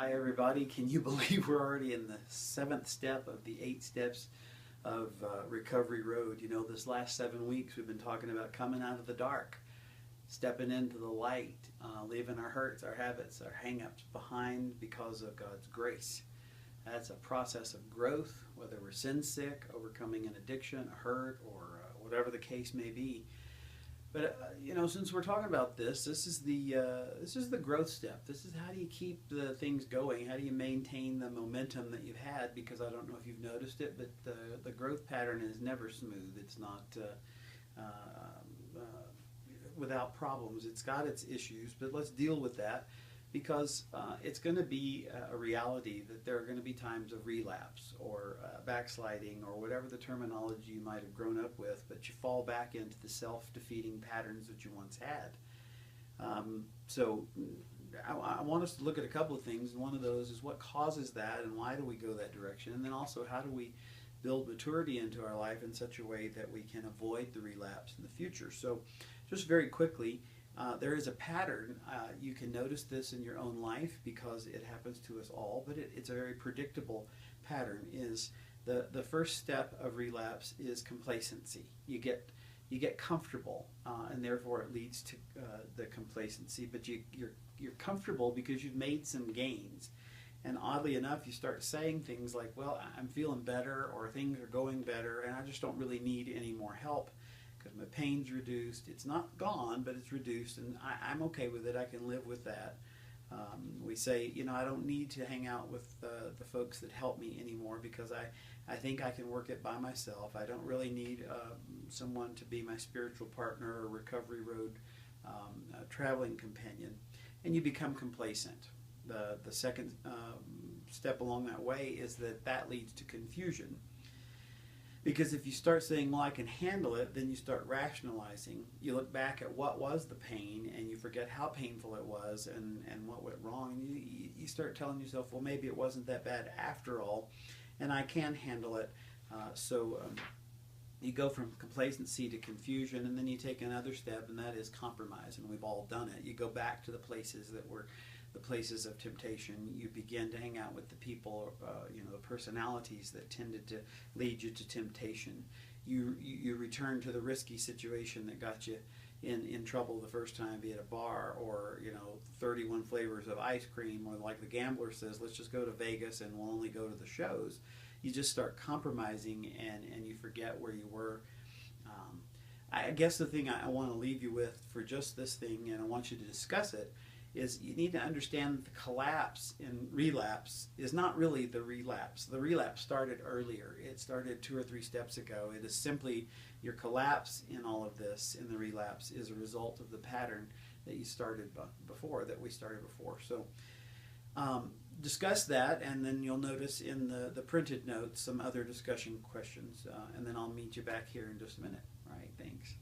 Hi everybody, can you believe we're already in the 7th step of the 8 steps of Recovery Road? You know, this last 7 weeks we've been talking about coming out of the dark, stepping into the light, leaving our hurts, our habits, our hang-ups behind because of God's grace. That's a process of growth, whether we're sin sick, overcoming an addiction, a hurt, or whatever the case may be. But you know, since we're talking about this is the growth step. This is how do you keep the things going? How do you maintain the momentum that you've had? Because I don't know if you've noticed it, but the growth pattern is never smooth. It's not without problems. It's got its issues, but let's deal with that because it's going to be a reality that there are going to be times of relapse or backsliding or whatever the terminology you might have grown up with, but you fall back into the self-defeating patterns that you once had. So I want us to look at a couple of things, and one of those is what causes that and why do we go that direction, and then also how do we build maturity into our life in such a way that we can avoid the relapse in the future. So just very quickly, there is a pattern. You can notice this in your own life because it happens to us all, but it's a very predictable pattern. Is the first step of relapse is complacency. You get comfortable, and therefore it leads to the complacency. But you're comfortable because you've made some gains, and oddly enough, you start saying things like, "Well, I'm feeling better," or "Things are going better, and I just don't really need any more help." Because my pain's reduced. It's not gone, but it's reduced, and I'm okay with it. I can live with that. We say, you know, I don't need to hang out with the folks that help me anymore because I think I can work it by myself. I don't really need someone to be my spiritual partner or Recovery Road traveling companion. And you become complacent. The second step along that way is that leads to confusion. Because if you start saying, well, I can handle it, then you start rationalizing. You look back at what was the pain, and you forget how painful it was and what went wrong. And you start telling yourself, well, maybe it wasn't that bad after all, and I can handle it. So you go from complacency to confusion, and then you take another step, and that is compromise. And we've all done it. You go back to the places that were the places of temptation. You begin to hang out with the people, the personalities that tended to lead you to temptation. You return to the risky situation that got you in trouble the first time, be it a bar or 31 flavors of ice cream, or like the gambler says, let's just go to Vegas and we'll only go to the shows. You just start compromising and you forget where you were. I guess the thing I want to leave you with for just this thing, and I want you to discuss it, is you need to understand that the collapse in relapse is not really the relapse. The relapse started earlier. It started 2 or 3 steps ago. It is simply your collapse in all of this, in the relapse, is a result of the pattern that you started before, that we started before. So discuss that, and then you'll notice in the printed notes some other discussion questions, and then I'll meet you back here in just a minute. All right, thanks.